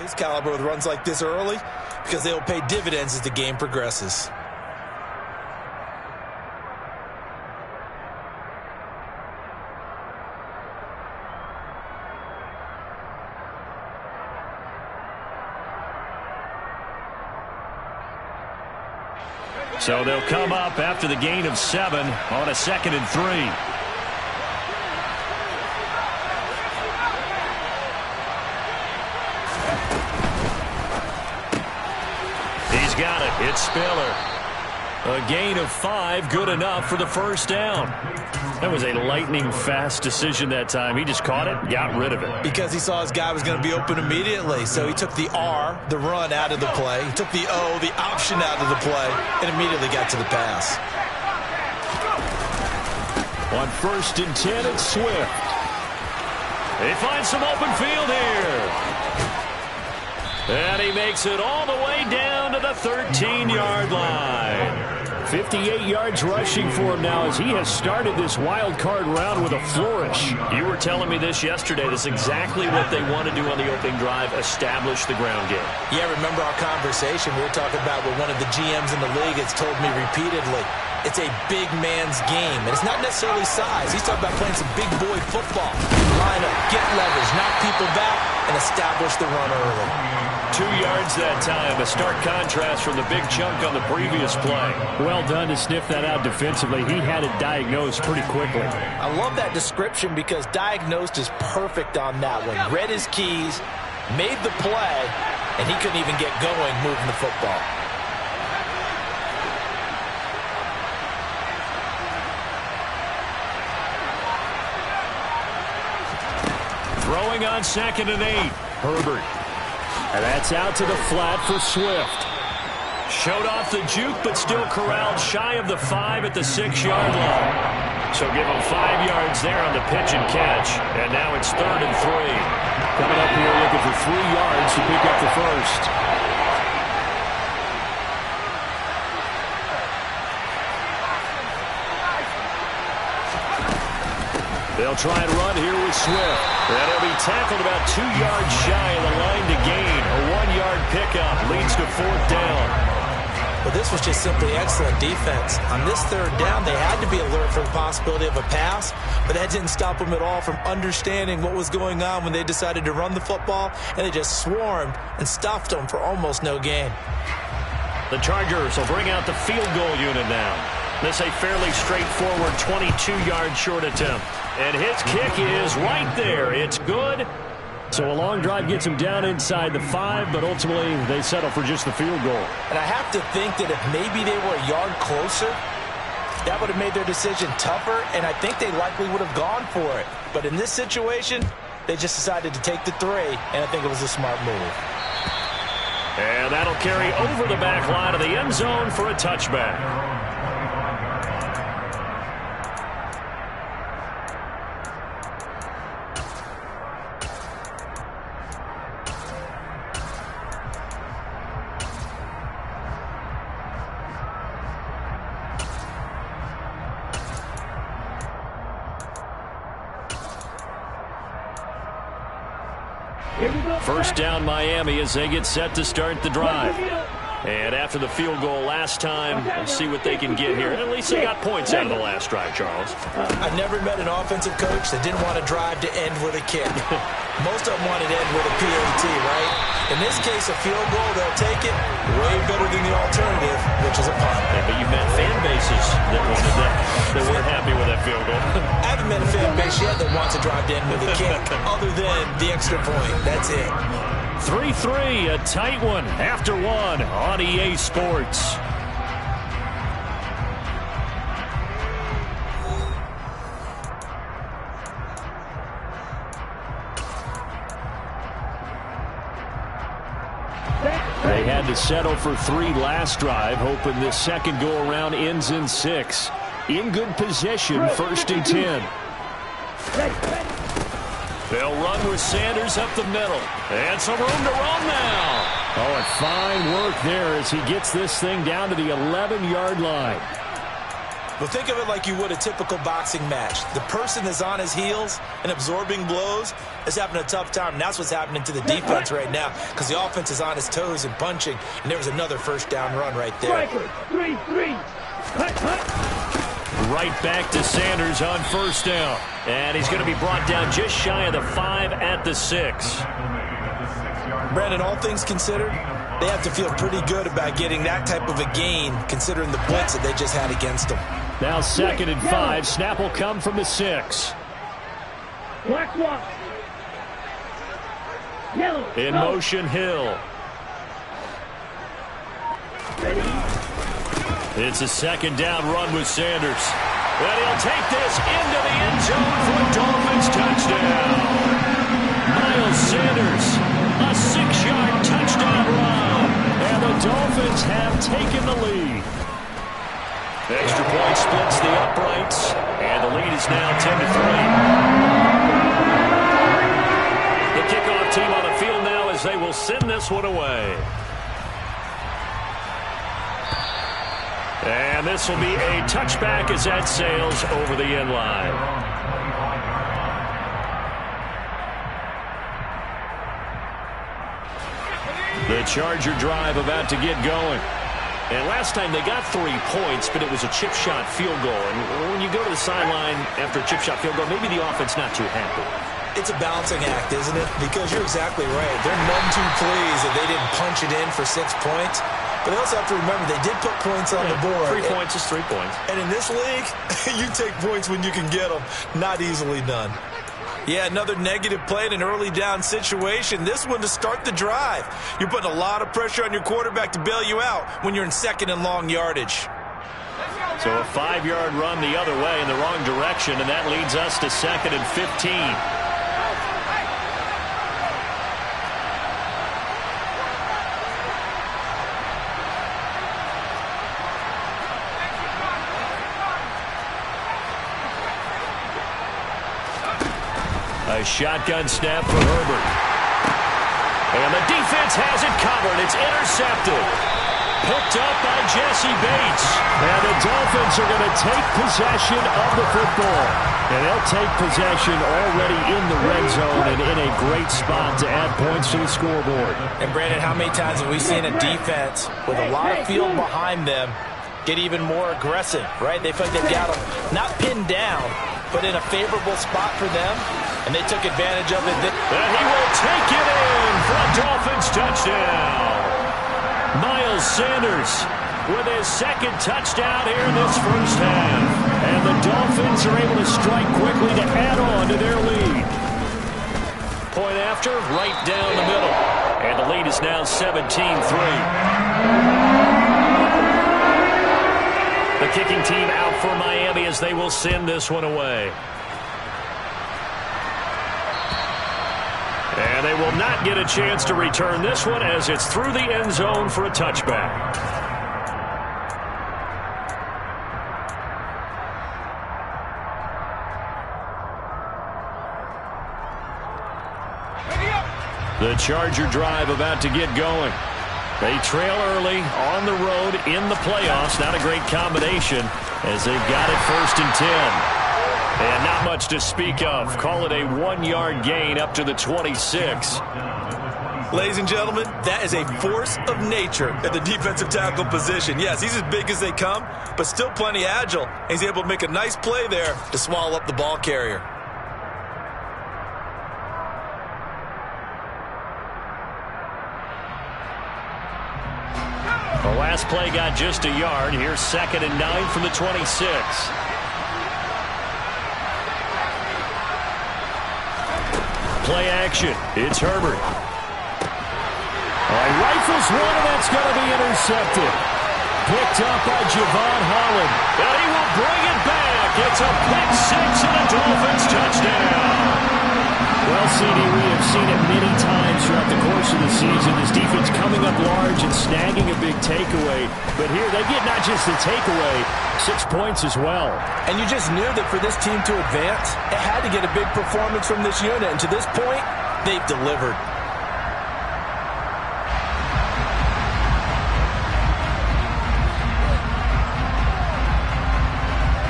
His caliber with runs like this early because they'll pay dividends as the game progresses. So they'll come up after the gain of 7 on a 2nd and 3. He's got it. It's Spiller. A gain of 5, good enough for the first down. That was a lightning-fast decision that time. He just caught it, got rid of it. Because he saw his guy was going to be open immediately. So he took the R, the run, out of the play. He took the O, the option, out of the play, and immediately got to the pass. On 1st and 10, it's Swift. He finds some open field here. And he makes it all the way down to the 13-yard line. 58 yards rushing for him now as he has started this wild card round with a flourish. You were telling me this yesterday. This is exactly what they want to do on the opening drive, establish the ground game. Yeah, remember our conversation we were talking about with one of the GMs in the league has told me repeatedly. It's a big man's game, and it's not necessarily size. He's talking about playing some big boy football. Line up, get leverage, knock people back, and establish the run early. 2 yards that time, a stark contrast from the big chunk on the previous play. Well done to sniff that out defensively. He had it diagnosed pretty quickly. I love that description because diagnosed is perfect on that one. Read his keys, made the play, and he couldn't even get going moving the football. Throwing on 2nd and 8. Herbert. And that's out to the flat for Swift. Showed off the juke, but still corralled shy of the 5 at the 6-yard line. So give him 5 yards there on the pitch and catch. And now it's 3rd and 3. Coming up here looking for 3 yards to pick up the first. They'll try and run here with Swift. That'll be tackled about 2 yards shy of the line to gain. A 1-yard pickup leads to 4th down. Well, this was just simply excellent defense. On this 3rd down, they had to be alert for the possibility of a pass, but that didn't stop them at all from understanding what was going on when they decided to run the football, and they just swarmed and stuffed them for almost no gain. The Chargers will bring out the field goal unit now. This a fairly straightforward 22-yard short attempt. And his kick is right there. It's good. So a long drive gets him down inside the 5, but ultimately they settle for just the field goal. And I have to think that if maybe they were a yard closer, that would have made their decision tougher, and I think they likely would have gone for it. But in this situation, they just decided to take the 3, and I think it was a smart move. And that'll carry over the back line of the end zone for a touchback. First down Miami as they get set to start the drive. And after the field goal last time, we'll see what they can get here. At least they got points out of the last drive, Charles. I've never met an offensive coach that didn't want to drive to end with a kick. Most of them wanted to end with a PAT, right? In this case, a field goal, they'll take it way better than the alternative, which is a punt. Yeah, but you've met fan bases that wanted that. They weren't happy with that field goal. I haven't met a fan base yet that wants to drive to end with a kick, other than the extra point. That's it. 3-3, a tight one after one on EA Sports. They had to settle for 3 last drive, hoping this second go-around ends in 6. In good position, 1st and 10. They'll run with Sanders up the middle. And some room to run now. Oh, and fine work there as he gets this thing down to the 11-yard line. Well, think of it like you would a typical boxing match. The person is on his heels and absorbing blows is having a tough time. And that's what's happening to the defense right now because the offense is on his toes and punching. And there was another first down run right there. 3-3. Right back to Sanders on first down. And he's going to be brought down just shy of the 5 at the 6. Brandon, all things considered, they have to feel pretty good about getting that type of a gain considering the blitz that they just had against them. Now 2nd and 5. Snap will come from the 6. Black walk. Yellow. In motion, Hill. It's a 2nd down run with Sanders. And he'll take this into the end zone for a Dolphins touchdown. Miles Sanders, a 6-yard touchdown run. And the Dolphins have taken the lead. Extra point splits the uprights, and the lead is now 10-3. The kickoff team on the field now as they will send this one away. And this will be a touchback as that sails over the end line. The Charger drive about to get going. And last time they got 3 points, but it was a chip shot field goal. And when you go to the sideline after a chip shot field goal, maybe the offense not too happy. It's a balancing act, isn't it? Because you're exactly right. They're none too pleased that they didn't punch it in for 6 points. But they also have to remember they did put points on the board. 3 points is 3 points. And in this league, you take points when you can get them. Not easily done. Yeah, another negative play in an early down situation. This one to start the drive. You're putting a lot of pressure on your quarterback to bail you out when you're in 2nd and long yardage. So a 5-yard run the other way in the wrong direction, and that leads us to 2nd and 15. A shotgun snap for Herbert. And the defense has it covered. It's intercepted. Picked up by Jesse Bates. And the Dolphins are going to take possession of the football. And they'll take possession already in the red zone and in a great spot to add points to the scoreboard. And Brandon, how many times have we seen a defense with a lot of field behind them get even more aggressive, right? They feel like they've got them not pinned down, but in a favorable spot for them. And they took advantage of it. And he will take it in for a Dolphins touchdown. Miles Sanders with his 2nd touchdown here in this first half. And the Dolphins are able to strike quickly to add on to their lead. Point after, right down the middle. And the lead is now 17-3. The kicking team out for Miami as they will send this one away. And they will not get a chance to return this one as it's through the end zone for a touchback. The Charger drive about to get going. They trail early on the road in the playoffs. Not a great combination as they've got it 1st and 10. And not much to speak of. Call it a 1-yard gain up to the 26. Ladies and gentlemen, that is a force of nature at the defensive tackle position. Yes, he's as big as they come, but still plenty agile. He's able to make a nice play there to swallow up the ball carrier. The last play got just a yard. Here's 2nd and 9 from the 26. Play action. It's Herbert. Rifles one, and that's going to be intercepted. Picked up by Javon Holland. And he will bring it back. It's a pick 6 and a Dolphins touchdown. Well, CD, we have seen it many times throughout the course of the season. This defense coming up large and snagging a big takeaway. But here they get not just the takeaway, 6 points as well. And you just knew that for this team to advance, it had to get a big performance from this unit. And to this point, they've delivered.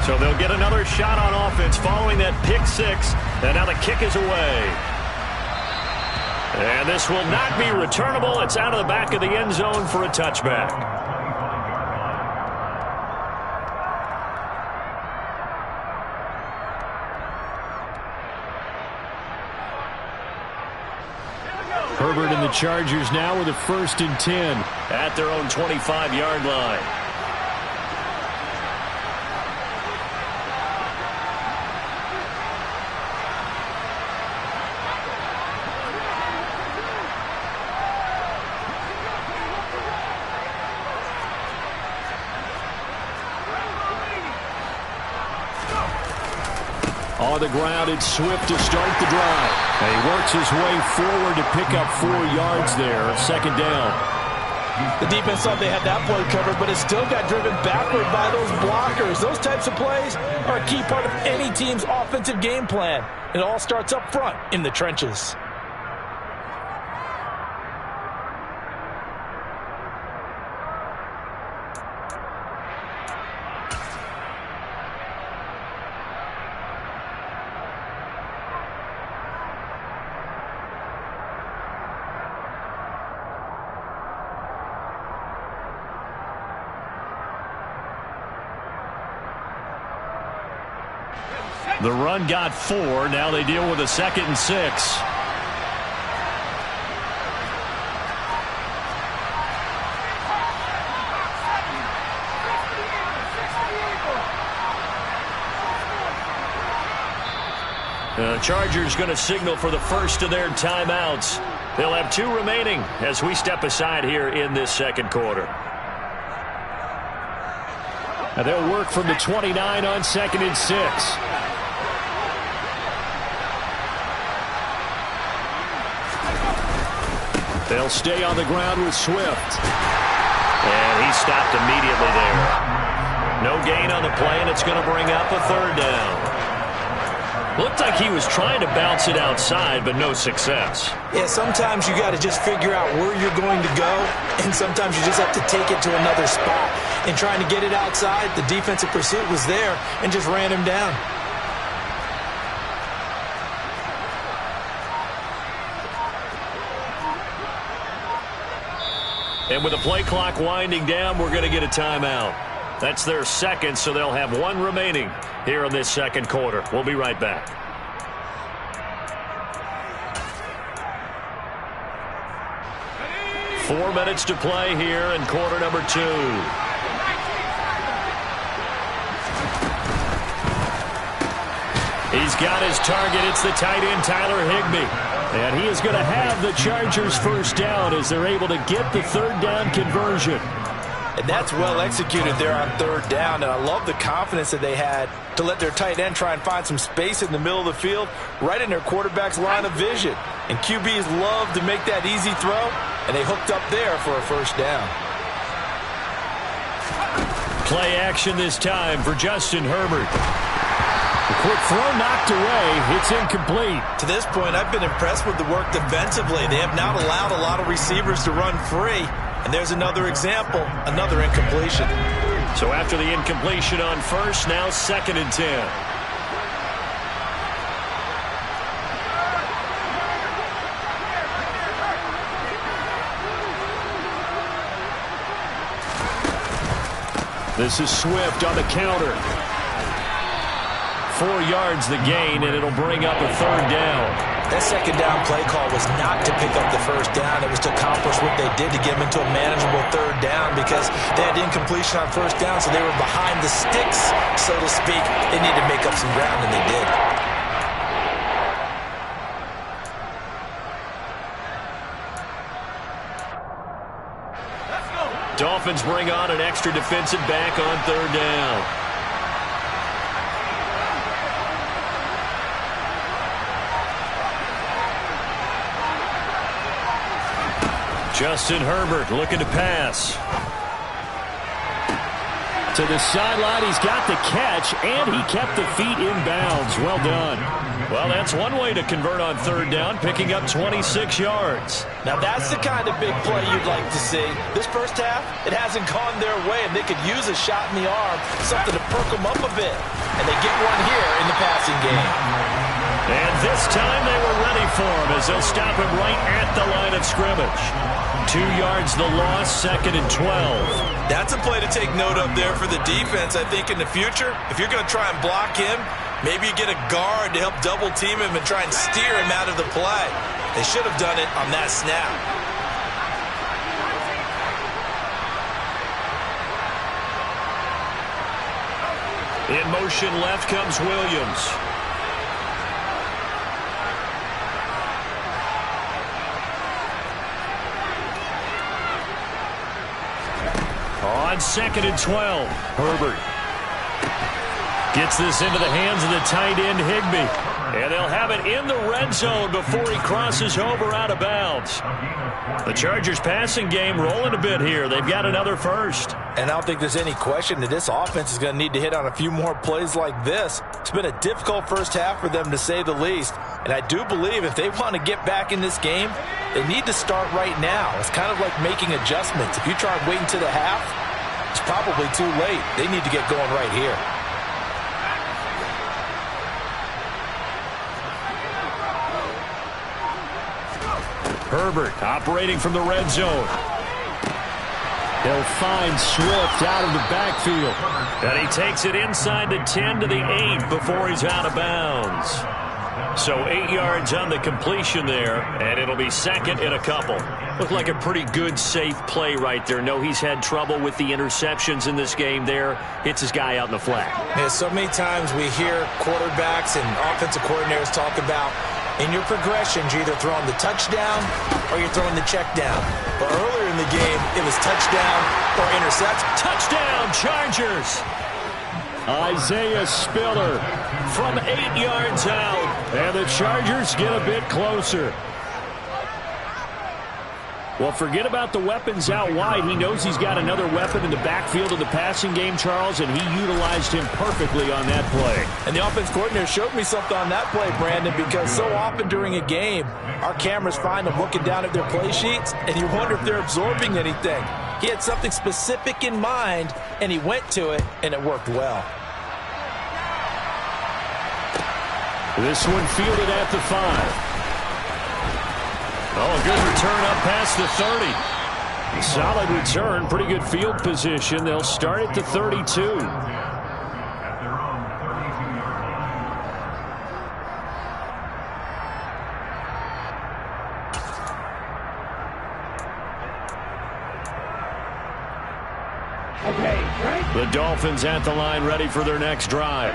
So they'll get another shot on offense following that pick six. And now the kick is away. And this will not be returnable. It's out of the back of the end zone for a touchback. Herbert and the Chargers now with a 1st and 10 at their own 25-yard line. On the ground, it's Swift to start the drive. And he works his way forward to pick up 4 yards there, 2nd down. The defense thought they had that play covered, but it still got driven backward by those blockers. Those types of plays are a key part of any team's offensive game plan. It all starts up front in the trenches. The run got 4. Now they deal with a 2nd and 6. The Chargers going to signal for the first of their timeouts. They'll have 2 remaining as we step aside here in this 2nd quarter. And they'll work from the 29 on 2nd and 6. They'll stay on the ground with Swift. And he stopped immediately there. No gain on the play, and it's going to bring up a 3rd down. Looked like he was trying to bounce it outside, but no success. Yeah, sometimes you got to just figure out where you're going to go, and sometimes you just have to take it to another spot. And trying to get it outside, the defensive pursuit was there and just ran him down. And with the play clock winding down, we're going to get a timeout. That's their 2nd, so they'll have 1 remaining here in this 2nd quarter. We'll be right back. Four minutes to play here in quarter number 2. He's got his target. It's the tight end, Tyler Higbee. And he is going to have the Chargers' 1st down as they're able to get the 3rd down conversion. And that's well executed there on 3rd down. And I love the confidence that they had to let their tight end try and find some space in the middle of the field, right in their quarterback's line of vision. And QBs love to make that easy throw, and they hooked up there for a 1st down. Play action this time for Justin Herbert. The quick throw knocked away. It's incomplete. To this point, I've been impressed with the work defensively. They have not allowed a lot of receivers to run free. And there's another example, another incompletion. So after the incompletion on 1st, now 2nd and 10. This is Swift on the counter. 4 yards the gain, and it'll bring up a 3rd down. That 2nd down play call was not to pick up the 1st down. It was to accomplish what they did to get them into a manageable 3rd down because they had incompletion on 1st down, so they were behind the sticks, so to speak. They needed to make up some ground, and they did. Dolphins bring on an extra defensive back on 3rd down. Justin Herbert looking to pass. To the sideline, he's got the catch, and he kept the feet in bounds. Well done. Well, that's one way to convert on third down, picking up 26 yards. Now, that's the kind of big play you'd like to see. This first half, it hasn't gone their way, and they could use a shot in the arm, something to perk them up a bit. And they get one here in the passing game. And this time they were ready for him as they'll stop him right at the line of scrimmage. 2 yards the loss, 2nd and 12. That's a play to take note of there for the defense, I think, in the future. If you're going to try and block him, maybe you get a guard to help double team him and try and steer him out of the play. They should have done it on that snap. In motion left comes Williams. On 2nd and 12, Herbert gets this into the hands of the tight end, Higbee. And they'll have it in the red zone before he crosses over out of bounds. The Chargers passing game rolling a bit here. They've got another first. And I don't think there's any question that this offense is going to need to hit on a few more plays like this. It's been a difficult first half for them, to say the least. And I do believe if they want to get back in this game, they need to start right now. It's kind of like making adjustments. If you try and wait until the half, it's probably too late. They need to get going right here. Herbert operating from the red zone. He'll find Swift out of the backfield. And he takes it inside the 10 to the 8 before he's out of bounds. So 8 yards on the completion there, and it'll be 2nd and a couple. Looked like a pretty good, safe play right there. No, he's had trouble with the interceptions in this game there. Hits his guy out in the flat. Yeah, so many times we hear quarterbacks and offensive coordinators talk about in your progressions, you're either throwing the touchdown or you're throwing the check down. But earlier in the game, it was touchdown or interception. Touchdown, Chargers! Isaiah Spiller from 8 yards out. And the Chargers get a bit closer. Well, forget about the weapons out wide. He knows he's got another weapon in the backfield of the passing game, Charles, and he utilized him perfectly on that play. And the offense coordinator showed me something on that play, Brandon, because so often during a game, our cameras find them looking down at their play sheets, and you wonder if they're absorbing anything. He had something specific in mind, and he went to it, and it worked well. This one fielded at the 5. Oh, a good return up past the 30. Solid return, pretty good field position. They'll start at the 32. The Dolphins at the line ready for their next drive.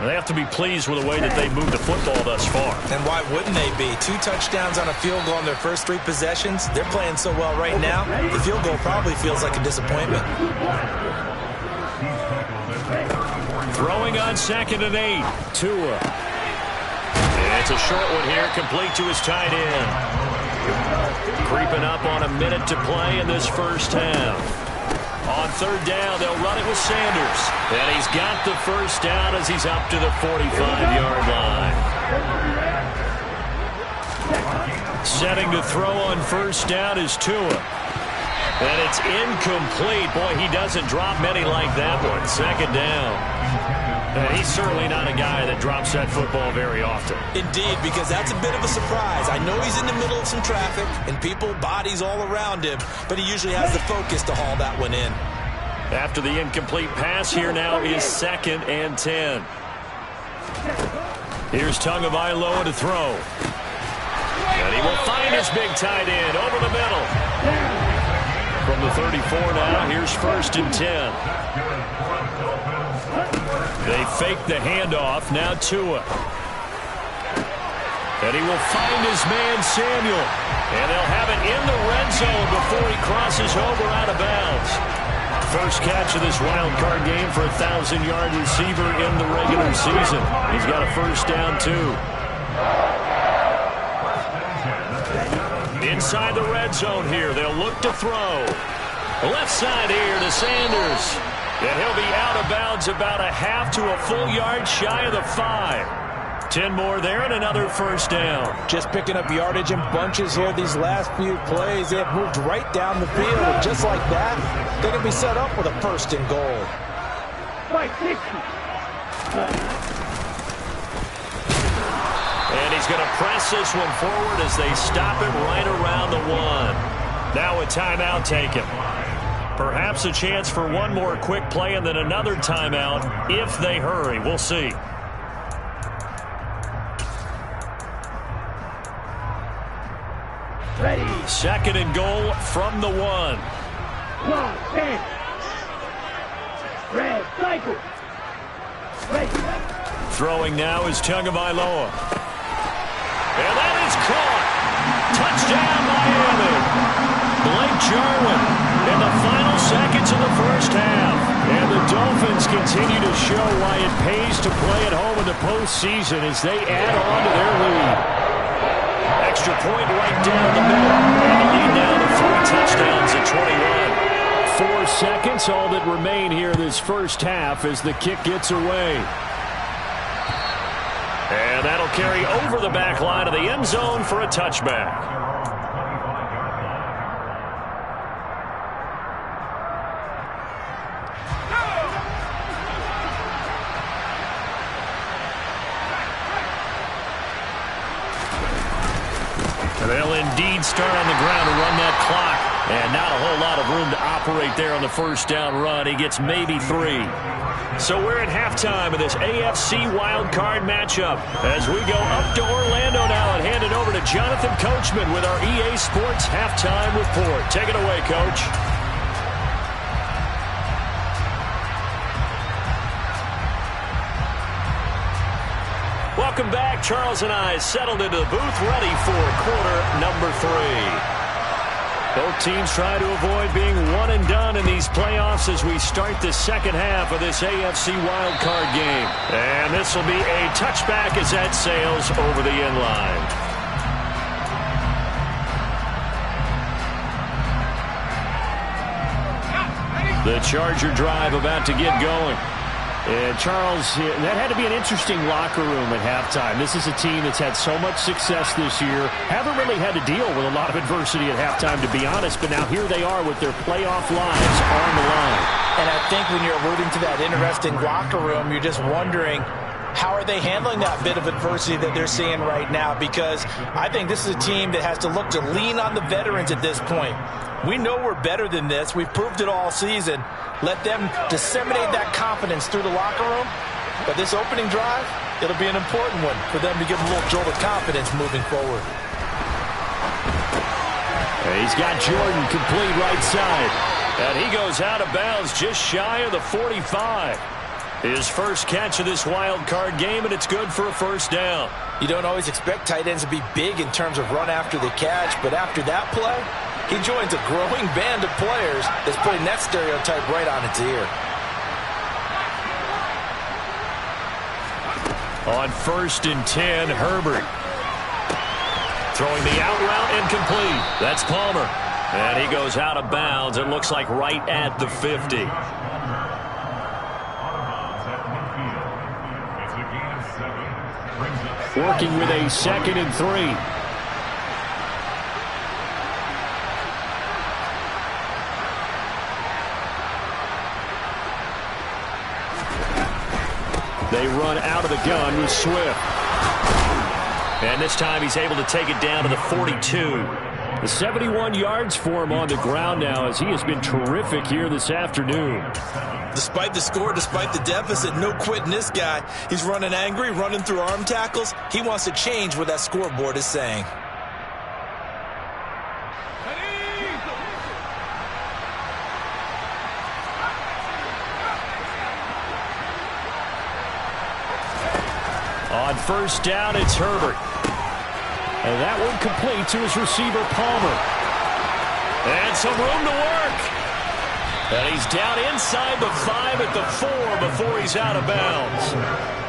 They have to be pleased with the way that they've moved the football thus far. And why wouldn't they be? 2 touchdowns on a field goal in their first 3 possessions. They're playing so well right now, the field goal probably feels like a disappointment. Throwing on 2nd and 8. Tua. And it's a short one here, complete to his tight end. Creeping up on a minute to play in this first half. On 3rd down, they'll run it with Sanders. And he's got the first down as he's up to the 45-yard line. Setting to throw on 1st down is Tua. And it's incomplete. Boy, he doesn't drop many like that one. 2nd down. And he's certainly not a guy that drops that football very often. Indeed, because that's a bit of a surprise. I know he's in the middle of some traffic and people, bodies all around him, but he usually has the focus to haul that one in. After the incomplete pass, here now is 2nd and 10. Here's Tagovailoa to throw. And he will find his big tight end over the middle. From the 34 now, here's 1st and 10. They fake the handoff. Now Tua. And he will find his man Samuel. And they'll have it in the red zone before he crosses over out of bounds. First catch of this wild card game for a 1,000-yard receiver in the regular season. He's got a first down, too. Inside the red zone here. They'll look to throw. Left side here to Sanders. And he'll be out of bounds about a half to a full yard shy of the 5. 10 more there and another first down. Just picking up yardage in bunches here these last few plays. They have moved right down the field. And just like that, they're going to be set up with a first and goal. 560. And he's going to press this one forward as they stop it right around the 1. Now a timeout taken. Perhaps a chance for one more quick play and then another timeout if they hurry. We'll see. Ready. Second and goal from the 1. 10. Red cycle. Ready. Throwing now is Tagovailoa. And that is caught. Touchdown, Miami. Blake Jarwin in the final seconds of the first half. And the Dolphins continue to show why it pays to play at home in the postseason as they add on to their lead. Extra point right down the middle. And the lead now to 3 touchdowns at 21. 4 seconds, all that remain here this first half as the kick gets away. And that'll carry over the back line of the end zone for a touchback. They'll indeed start on the ground to run that clock. And not a whole lot of room to operate there on the first down run. He gets maybe 3. So we're at halftime of this AFC Wildcard matchup as we go up to Orlando now and hand it over to Jonathan Coachman with our EA Sports Halftime Report. Take it away, Coach. Welcome back. Charles and I settled into the booth ready for quarter number 3. Both teams try to avoid being one and done in these playoffs as we start the second half of this AFC wildcard game. And this will be a touchback as that sails over the end line. The Charger drive about to get going. And Charles, that had to be an interesting locker room at halftime. This is a team that's had so much success this year. Haven't really had to deal with a lot of adversity at halftime, to be honest. But now here they are with their playoff lives on the line. And I think when you're alluding to that interesting locker room, you're just wondering, how are they handling that bit of adversity that they're seeing right now? Because I think this is a team that has to look to lean on the veterans at this point. We know we're better than this. We've proved it all season. Let them disseminate that confidence through the locker room. But this opening drive, it'll be an important one for them to give them a little jolt of confidence moving forward. He's got Jordan complete right side. And he goes out of bounds just shy of the 45. His first catch of this wild card game, and it's good for a first down. You don't always expect tight ends to be big in terms of run after the catch, but after that play, he joins a growing band of players that's putting that stereotype right on its ear. On 1st and 10, Herbert. Throwing the out route incomplete. That's Palmer. And he goes out of bounds. It looks like right at the 50. Working with a 2nd and 3. They run out of the gun with Swift. And this time he's able to take it down to the 42. The 71 yards for him on the ground now as he has been terrific here this afternoon. Despite the score, despite the deficit, no quitting this guy. He's running angry, running through arm tackles. He wants to change what that scoreboard is saying. On 1st down, it's Herbert. And that one complete to his receiver, Palmer. And some room to work. And he's down inside the 5 at the 4 before he's out of bounds.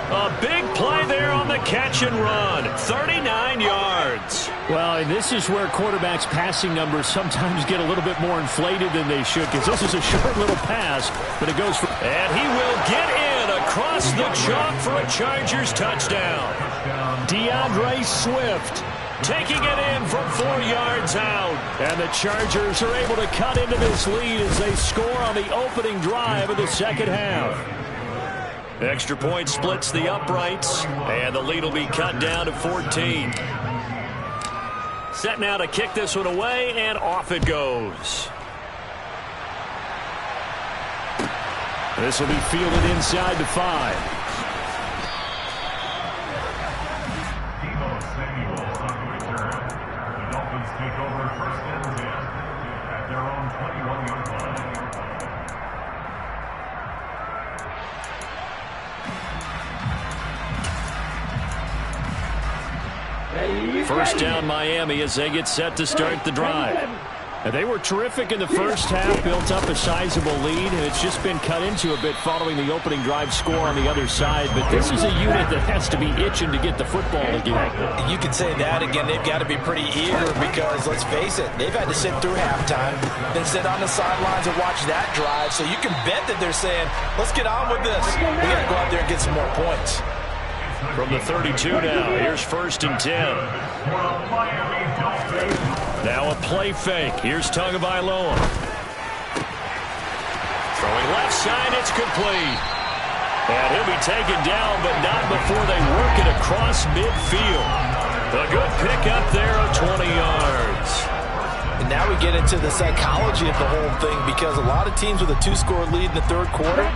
A big play there on the catch and run. 39 yards. Well, and this is where quarterbacks' passing numbers sometimes get a little bit more inflated than they should, because this is a short little pass, but it goes for... And he will get in across the chalk for a Chargers touchdown. DeAndre Swift taking it in from 4 yards out. And the Chargers are able to cut into this lead as they score on the opening drive of the second half. Extra point splits the uprights, and the lead will be cut down to 14. Set now to kick this one away, and off it goes. This will be fielded inside the 5. The Dolphins take over first and 10 at their own 21-yard line. First down Miami as they get set to start the drive. And they were terrific in the first half, built up a sizable lead, and it's just been cut into a bit following the opening drive score on the other side. But this is a unit that has to be itching to get the football again. You can say that again. They've got to be pretty eager because, let's face it, they've had to sit through halftime, then sit on the sidelines and watch that drive. So you can bet that they're saying, let's get on with this. We got to go out there and get some more points. From the 32 now, here's first and 10. Now a play fake. Here's Tagovailoa. Throwing left side, it's complete. And he'll be taken down, but not before they work it across midfield. A good pickup there of 20 yards. And now we get into the psychology of the whole thing, because a lot of teams with a 2-score lead in the third quarter,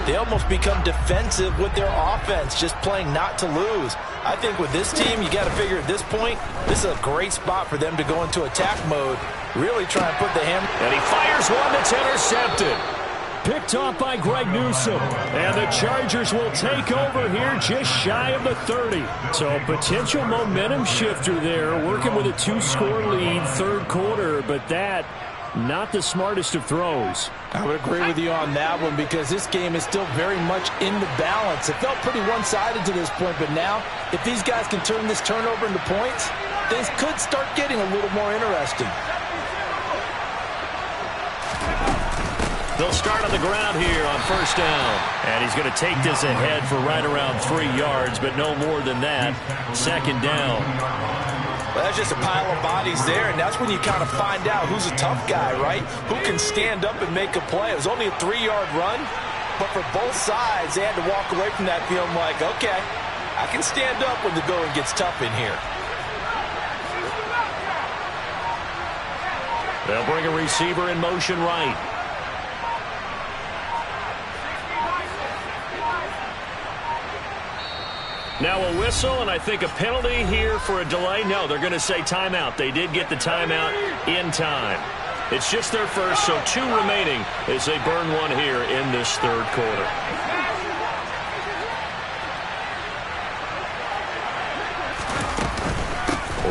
they almost become defensive with their offense, just playing not to lose. I think with this team, you got to figure at this point, this is a great spot for them to go into attack mode, really try and put the hammer. And he fires one that's intercepted. Picked off by Greg Newsome. And the Chargers will take over here just shy of the 30. So potential momentum shifter there, working with a 2-score lead, third quarter, but that not the smartest of throws. I would agree with you on that one, because this game is still very much in the balance. It felt pretty one-sided to this point, but now if these guys can turn this turnover into points, things could start getting a little more interesting. They'll start on the ground here on first down. And he's going to take this ahead for right around 3 yards, but no more than that. Second down. Well, that's just a pile of bodies there, and that's when you kind of find out who's a tough guy, right? Who can stand up and make a play. It was only a 3-yard run, but for both sides, they had to walk away from that feeling like, okay, I can stand up when the going gets tough in here. They'll bring a receiver in motion right. Now a whistle, and I think a penalty here for a delay. No, they're going to say timeout. They did get the timeout in time. It's just their first, so 2 remaining as they burn one here in this third quarter.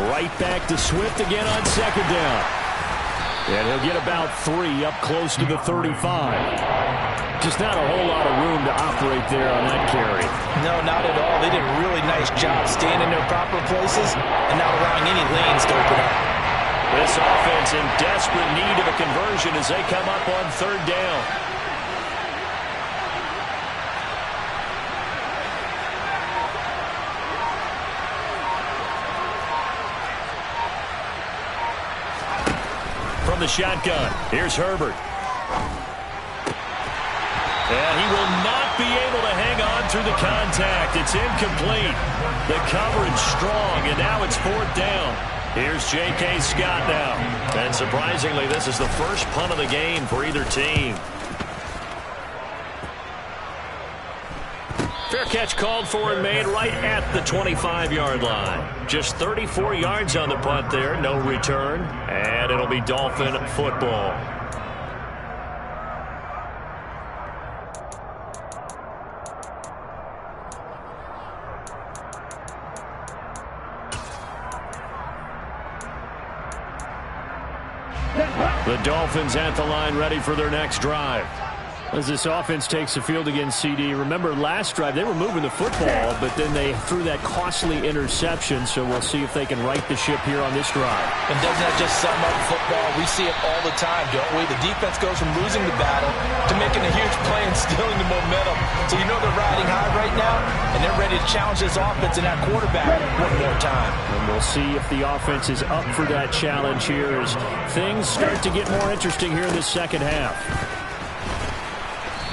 Right back to Swift again on second down. And he'll get about 3 up close to the 35. Just not a whole lot of room to operate there on that carry. No, not at all. They did a really nice job staying in their proper places and not allowing any lanes to open up. This offense in desperate need of a conversion as they come up on third down. From the shotgun, here's Herbert. And he will not be able to hang on through the contact. It's incomplete. The coverage strong, and now it's fourth down. Here's J.K. Scott now. And surprisingly, this is the first punt of the game for either team. Fair catch called for and made right at the 25-yard line. Just 34 yards on the punt there, no return. And it'll be Dolphin football. The Dolphins at the line ready for their next drive. As this offense takes the field against CD, remember last drive they were moving the football, but then they threw that costly interception, so we'll see if they can right the ship here on this drive. And doesn't that just sum up football? We see it all the time, don't we? The defense goes from losing the battle to making a huge play and stealing the momentum. So you know they're riding high right now, and they're ready to challenge this offense and that quarterback one more time. And we'll see if the offense is up for that challenge here as things start to get more interesting here in the second half.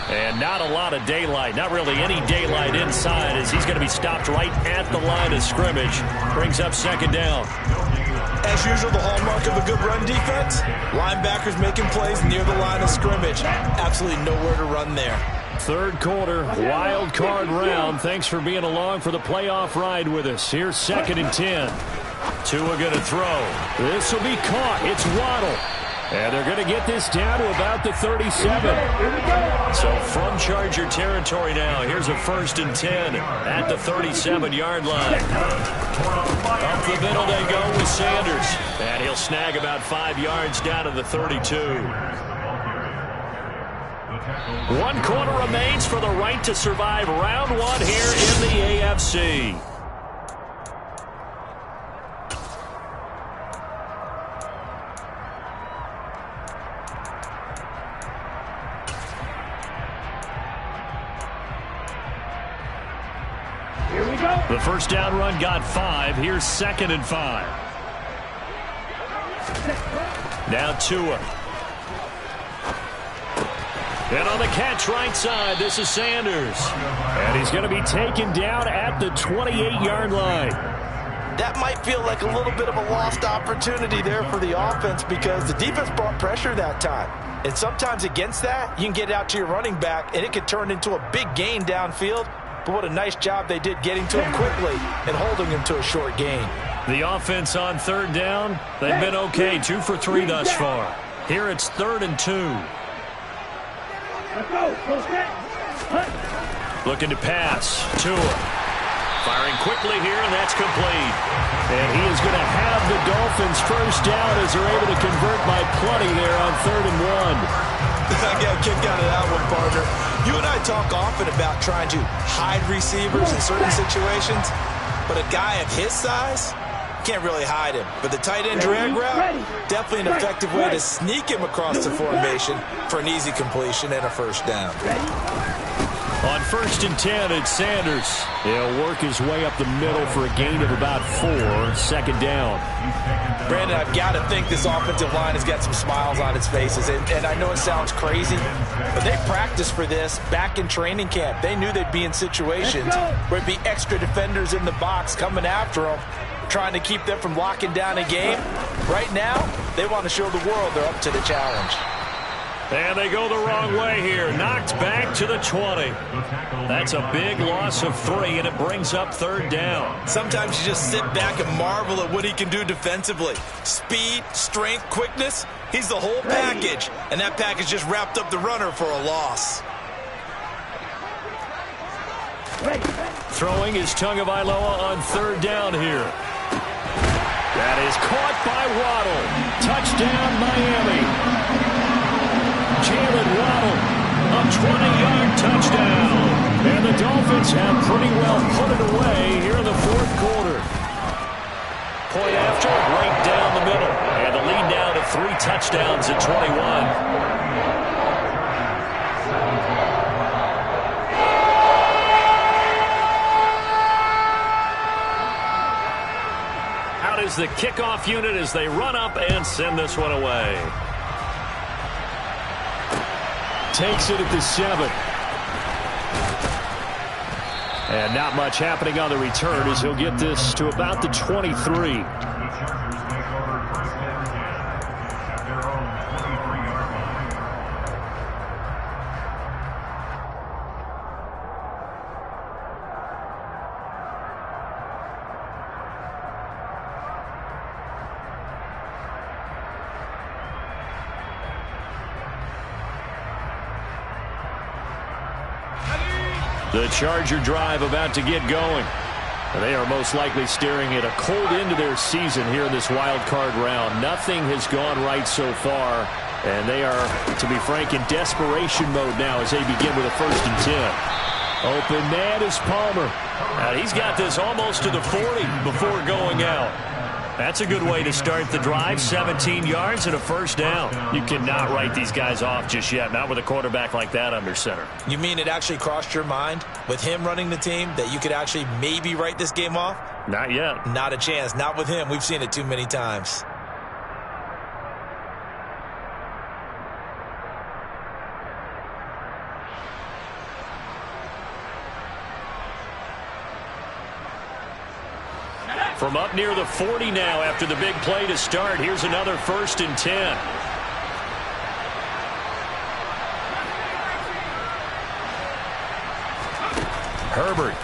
And not a lot of daylight, not really any daylight inside as he's going to be stopped right at the line of scrimmage. Brings up second down. As usual, the hallmark of a good run defense, linebackers making plays near the line of scrimmage. Absolutely nowhere to run there. Third quarter, wild card round. Thanks for being along for the playoff ride with us. Here's 2nd and 10. Tua going to throw. This will be caught. It's Waddle. And they're going to get this down to about the 37. So from Charger territory now, here's a 1st and 10 at the 37-yard line. Up the middle they go with Sanders. And he'll snag about 5 yards down to the 32. 1 quarter remains for the right to survive round 1 here in the AFC. The first down run got 5. Here's 2nd and 5. Now Tua. And on the catch right side, this is Sanders. And he's going to be taken down at the 28-yard line. That might feel like a little bit of a lost opportunity there for the offense because the defense brought pressure that time. And sometimes against that, you can get it out to your running back, and it could turn into a big gain downfield. But what a nice job they did getting to him quickly and holding him to a short gain. The offense on 3rd down, they've been okay. 2 for 3 thus far. Here it's 3rd and 2. Looking to pass. Tua. Firing quickly here, and that's complete. And he is going to have the Dolphins first down as they're able to convert by plenty there on 3rd and 1. I got a kick out of that one, partner. You and I talk often about trying to hide receivers in certain situations, but a guy of his size can't really hide him. But the tight end drag route, definitely an effective way to sneak him across the formation for an easy completion and a first down. On 1st and 10, it's Sanders. He'll work his way up the middle for a gain of about 4. 2nd down. Brandon, I've got to think this offensive line has got some smiles on its faces. And I know it sounds crazy, but they practiced for this back in training camp. They knew they'd be in situations where it'd be extra defenders in the box coming after them, trying to keep them from locking down a game. Right now, they want to show the world they're up to the challenge. And they go the wrong way here. Knocked back to the 20. That's a big loss of 3, and it brings up 3rd down. Sometimes you just sit back and marvel at what he can do defensively. Speed, strength, quickness, he's the whole package. And that package just wrapped up the runner for a loss. Throwing is Tagovailoa on 3rd down here. That is caught by Waddle. Touchdown, Miami. Jalen Waddle, a 20-yard touchdown. And the Dolphins have pretty well put it away here in the 4th quarter. Point after, right down the middle. And the lead now to 3 touchdowns at 21. Out is the kickoff unit as they run up and send this one away. Takes it at the 7. And not much happening on the return as he'll get this to about the 23. The Charger drive about to get going. They are most likely staring at a cold end to their season here in this wild card round. Nothing has gone right so far And they are, to be frank, in desperation mode now as they begin with a 1st and 10. Open man is Palmer. He's got this almost to the 40 before going out. That's a good way to start the drive. 17 yards and a 1st down. You cannot write these guys off just yet, not with a quarterback like that under center. You mean it actually crossed your mind with him running the team that you could actually maybe write this game off? Not yet. Not a chance. Not with him. We've seen it too many times. From up near the 40 now after the big play to start. Here's another 1st and 10. Herbert.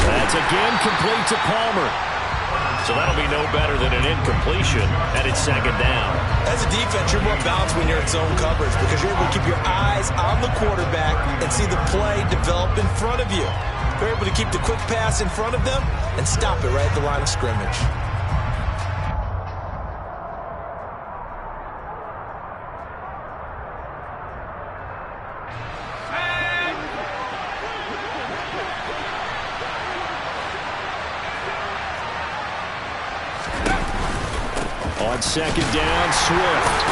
That's again complete to Palmer. So that'll be no better than an incompletion, and it's 2nd down. As a defense, you're more balanced when you're in zone coverage because you're able to keep your eyes on the quarterback and see the play develop in front of you. They're able to keep the quick pass in front of them and stop it right at the line of scrimmage. On 2nd down, Swift.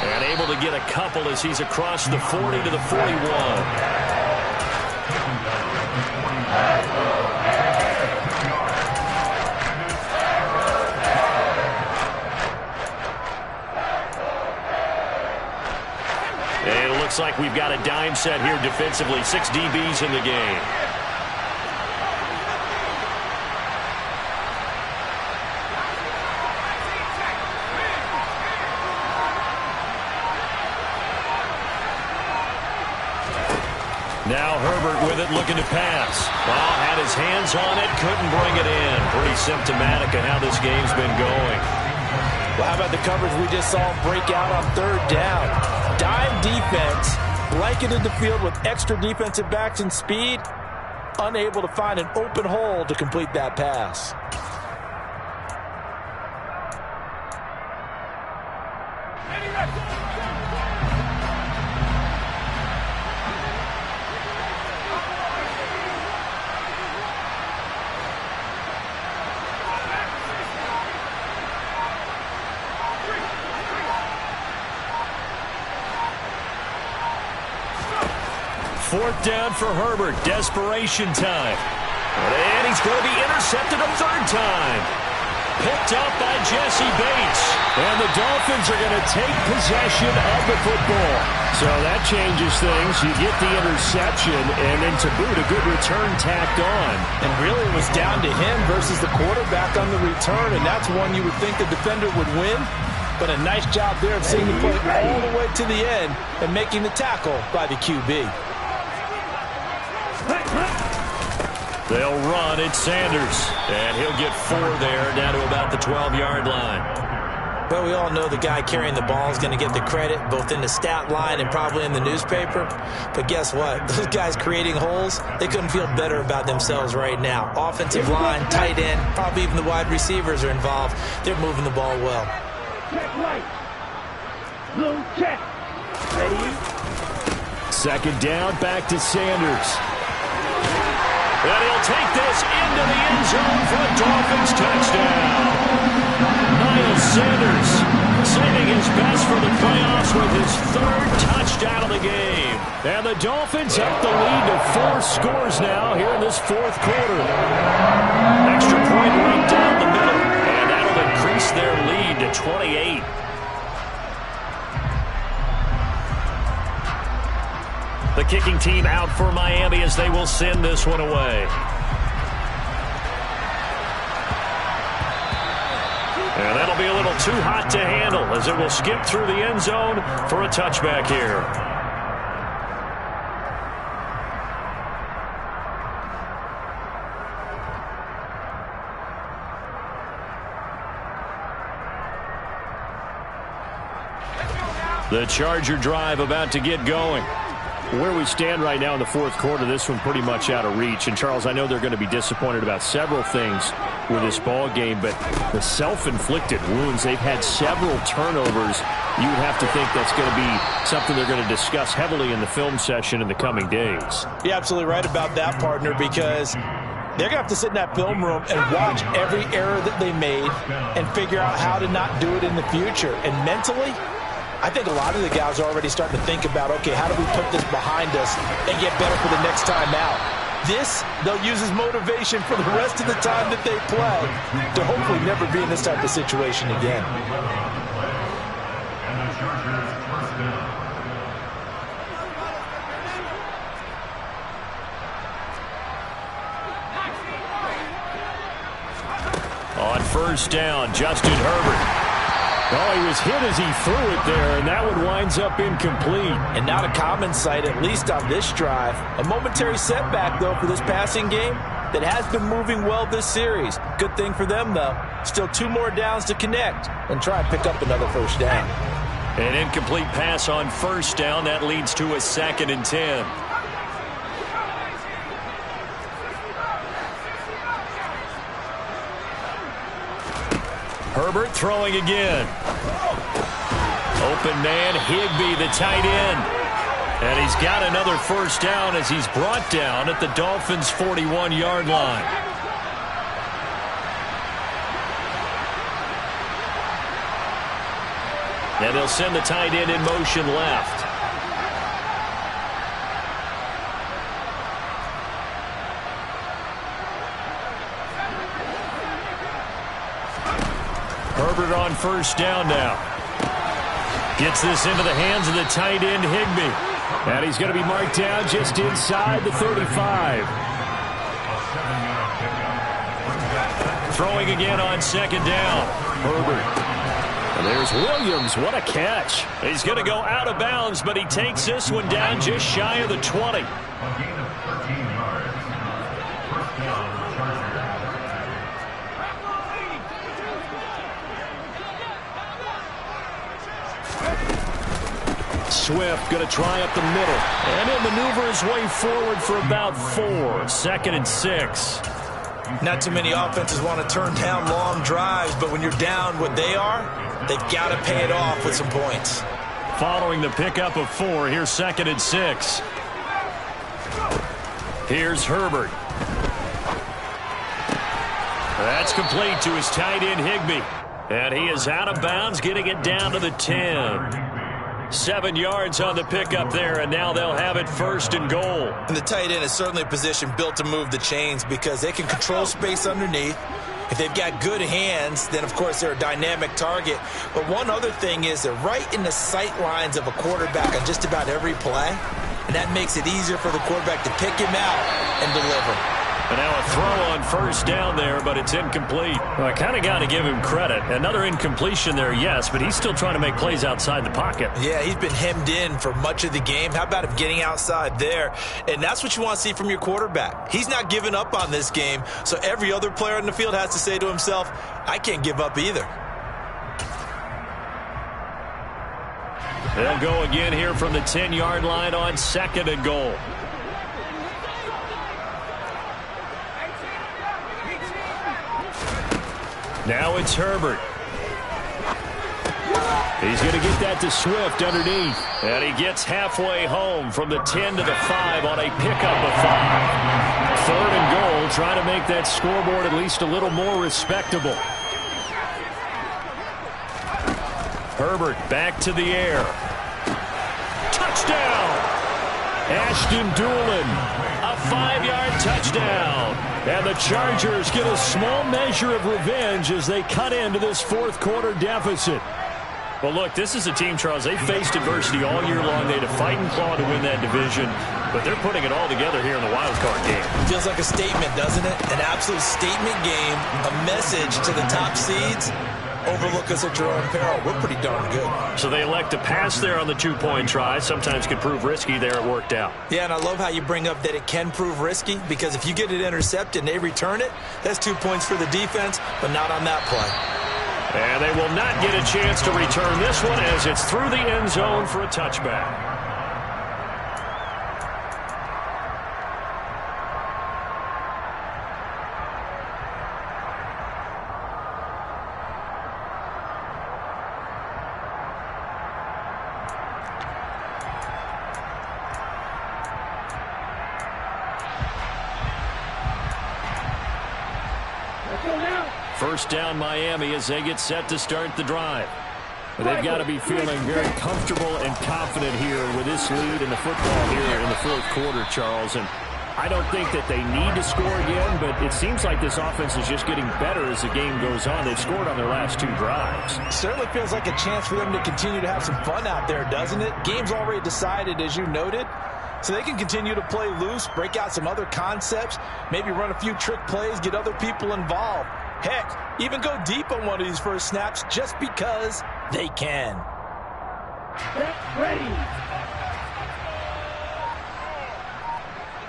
And able to get a couple as he's across the 40 to the 41. And it looks like we've got a dime set here defensively. 6 DBs in the game. Now Herbert with it, looking to pass. Well, had his hands on it, couldn't bring it in. Pretty symptomatic of how this game's been going. Well, how about the coverage we just saw him break out on 3rd down? Dime defense, blanketed the field with extra defensive backs and speed, unable to find an open hole to complete that pass. Fourth down for Herbert. Desperation time. And he's going to be intercepted a 3rd time. Picked up by Jesse Bates. And the Dolphins are going to take possession of the football. So that changes things. You get the interception, and then to boot, a good return tacked on. And really it was down to him versus the quarterback on the return, and that's one you would think the defender would win. But a nice job there of seeing the play all the way to the end and making the tackle by the QB. They'll run it, Sanders. And he'll get 4 there, down to about the 12-yard line. Well, we all know the guy carrying the ball is going to get the credit, both in the stat line and probably in the newspaper. But guess what? Those guys creating holes, they couldn't feel better about themselves right now. Offensive line, tight end, probably even the wide receivers are involved. They're moving the ball well. Check right. Blue check. Ready? 2nd down, back to Sanders. And he'll take this into the end zone for a Dolphins touchdown. Miles Sanders saving his best for the playoffs with his 3rd touchdown of the game. And the Dolphins have the lead to 4 scores now here in this 4th quarter. Extra point right down the middle, and that'll increase their lead to 28. The kicking team out for Miami as they will send this one away. And that'll be a little too hot to handle as it will skip through the end zone for a touchback here. The Charger drive about to get going. Where we stand right now in the fourth quarter, this one pretty much out of reach. And, Charles, I know they're going to be disappointed about several things with this ball game, but the self-inflicted wounds, they've had several turnovers. You would have to think that's going to be something they're going to discuss heavily in the film session in the coming days. You're absolutely right about that, partner, because they're going to have to sit in that film room and watch every error that they made and figure out how to not do it in the future. And mentally, I think a lot of the guys are already starting to think about, okay, how do we put this behind us and get better for the next time out? This, they'll use as motivation for the rest of the time that they play to hopefully never be in this type of situation again. And the Chargers first down. On first down, Justin Herbert. Oh, he was hit as he threw it there, and that one winds up incomplete. And not a common sight, at least on this drive. A momentary setback, though, for this passing game that has been moving well this series. Good thing for them, though. Still 2 more downs to connect and try and pick up another first down. An incomplete pass on first down. That leads to a 2nd and 10. Herbert throwing again. Open man, Higbee, the tight end. And he's got another first down as he's brought down at the Dolphins' 41-yard line. And they'll send the tight end in motion left. Herbert on first down now. Gets this into the hands of the tight end, Higbee. And he's going to be marked down just inside the 35. Throwing again on 2nd down. Herbert. And there's Williams. What a catch. He's going to go out of bounds, but he takes this one down just shy of the 20. A gain of 13 yards. First down, Chargers. Swift going to try up the middle. And he'll maneuver his way forward for about 4. 2nd and 6. Not too many offenses want to turn down long drives, but when you're down what they are, they've got to pay it off with some points. Following the pickup of 4, here's 2nd and 6. Here's Herbert. That's complete to his tight end, Higbee. And he is out of bounds, getting it down to the 10. 7 yards on the pickup there, and now they'll have it 1st and goal. And the tight end is certainly a position built to move the chains because they can control space underneath. If they've got good hands, then, of course, they're a dynamic target. But one other thing is they're right in the sight lines of a quarterback on just about every play, and that makes it easier for the quarterback to pick him out and deliver. And now a throw on first down there, but it's incomplete. Well, I kind of got to give him credit. Another incompletion there, yes, but he's still trying to make plays outside the pocket. Yeah, he's been hemmed in for much of the game. How about him getting outside there? And that's what you want to see from your quarterback. He's not giving up on this game, so every other player in the field has to say to himself, I can't give up either. They'll go again here from the 10-yard line on 2nd and goal. Now it's Herbert. He's going to get that to Swift underneath. And he gets halfway home from the 10 to the 5 on a pickup of 5. 3rd and goal, trying to make that scoreboard at least a little more respectable. Herbert back to the air. Touchdown! Ashton Doolin, a 5-yard touchdown. And the Chargers get a small measure of revenge as they cut into this fourth quarter deficit. Well, look, this is a team, Charles, they faced adversity all year long. They had to fight and claw to win that division, but they're putting it all together here in the wildcard game. Feels like a statement, doesn't it? An absolute statement game, a message to the top seeds. Overlook us at your own peril. We're pretty darn good. So they elect to pass there on the 2-point try. Sometimes could prove risky. There it worked out. Yeah, and I love how you bring up that it can prove risky, because if you get it intercepted and they return it, that's 2 points for the defense, but not on that play. And they will not get a chance to return this one as it's through the end zone for a touchback. Tackle now. First down Miami as they get set to start the drive. They've got to be feeling very comfortable and confident here with this lead in the football here in the fourth quarter, Charles. And I don't think that they need to score again, but it seems like this offense is just getting better as the game goes on. They've scored on their last 2 drives. Certainly feels like a chance for them to continue to have some fun out there, doesn't it? Game's already decided, as you noted. So they can continue to play loose, break out some other concepts, maybe run a few trick plays, get other people involved. Heck, even go deep on one of these first snaps just because they can. Get ready.